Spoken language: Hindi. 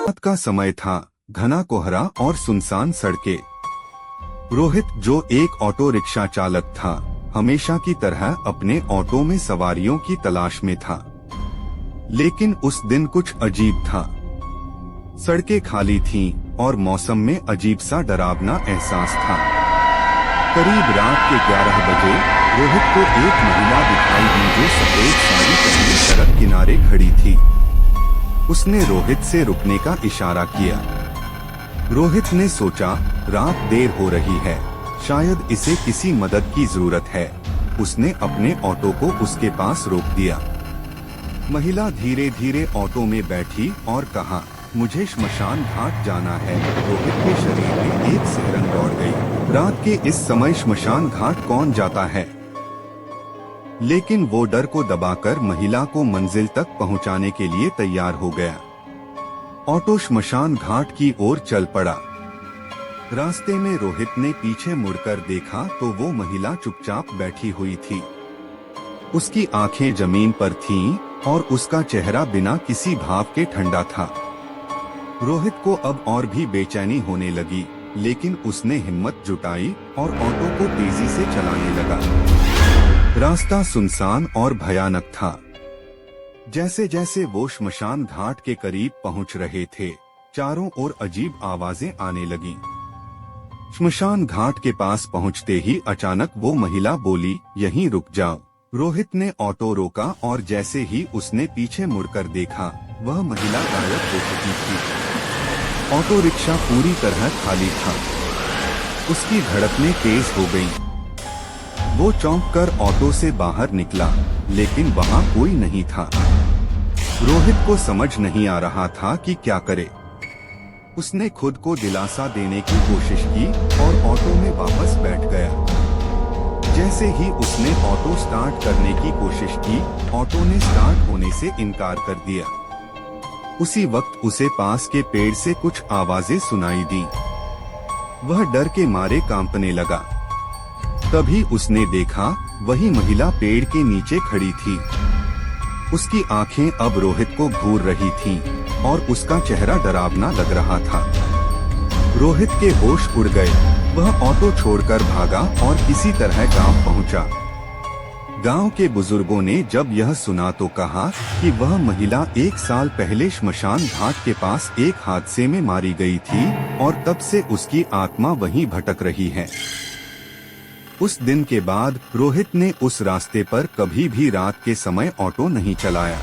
रात का समय था, घना कोहरा और सुनसान सड़कें। रोहित, जो एक ऑटो रिक्शा चालक था, हमेशा की तरह अपने ऑटो में सवारियों की तलाश में था। लेकिन उस दिन कुछ अजीब था। सड़कें खाली थीं और मौसम में अजीब सा डरावना एहसास था। करीब रात के 11 बजे रोहित को एक महिला दिखाई दी जो सफेद साड़ी पहने सड़क किनारे खड़ी थी। उसने रोहित से रुकने का इशारा किया। रोहित ने सोचा, रात देर हो रही है, शायद इसे किसी मदद की जरूरत है। उसने अपने ऑटो को उसके पास रोक दिया। महिला धीरे धीरे ऑटो में बैठी और कहा, मुझे श्मशान घाट जाना है। रोहित के शरीर में एक सिहरन दौड़ गई। रात के इस समय श्मशान घाट कौन जाता है? लेकिन वो डर को दबाकर महिला को मंजिल तक पहुंचाने के लिए तैयार हो गया। ऑटो श्मशान घाट की ओर चल पड़ा। रास्ते में रोहित ने पीछे मुड़कर देखा तो वो महिला चुपचाप बैठी हुई थी। उसकी आंखें जमीन पर थीं और उसका चेहरा बिना किसी भाव के ठंडा था। रोहित को अब और भी बेचैनी होने लगी, लेकिन उसने हिम्मत जुटाई और ऑटो को तेजी से चलाने लगा। रास्ता सुनसान और भयानक था। जैसे जैसे वो श्मशान घाट के करीब पहुंच रहे थे, चारों ओर अजीब आवाजें आने लगीं। श्मशान घाट के पास पहुंचते ही अचानक वो महिला बोली, यहीं रुक जाओ। रोहित ने ऑटो रोका और जैसे ही उसने पीछे मुड़कर देखा, वह महिला गायब हो चुकी थी। ऑटो रिक्शा पूरी तरह खाली था। उसकी धड़कनें तेज हो गईं। वो चौंक कर ऑटो से बाहर निकला, लेकिन वहाँ कोई नहीं था। रोहित को समझ नहीं आ रहा था कि क्या करे। उसने खुद को दिलासा देने की कोशिश की और ऑटो में वापस बैठ गया। जैसे ही उसने ऑटो स्टार्ट करने की कोशिश की, ऑटो ने स्टार्ट होने से इनकार कर दिया। उसी वक्त उसे पास के पेड़ से कुछ आवाजें सुनाई दी। वह डर के मारे कांपने लगा। तभी उसने देखा, वही महिला पेड़ के नीचे खड़ी थी। उसकी आंखें अब रोहित को घूर रही थीं और उसका चेहरा डरावना लग रहा था। रोहित के होश उड़ गए। वह ऑटो छोड़कर भागा और किसी तरह गांव पहुंचा। गांव के बुजुर्गों ने जब यह सुना तो कहा कि वह महिला 1 साल पहले श्मशान घाट के पास एक हादसे में मारी गई थी और तब से उसकी आत्मा वहीं भटक रही है। उस दिन के बाद रोहित ने उस रास्ते पर कभी भी रात के समय ऑटो नहीं चलाया।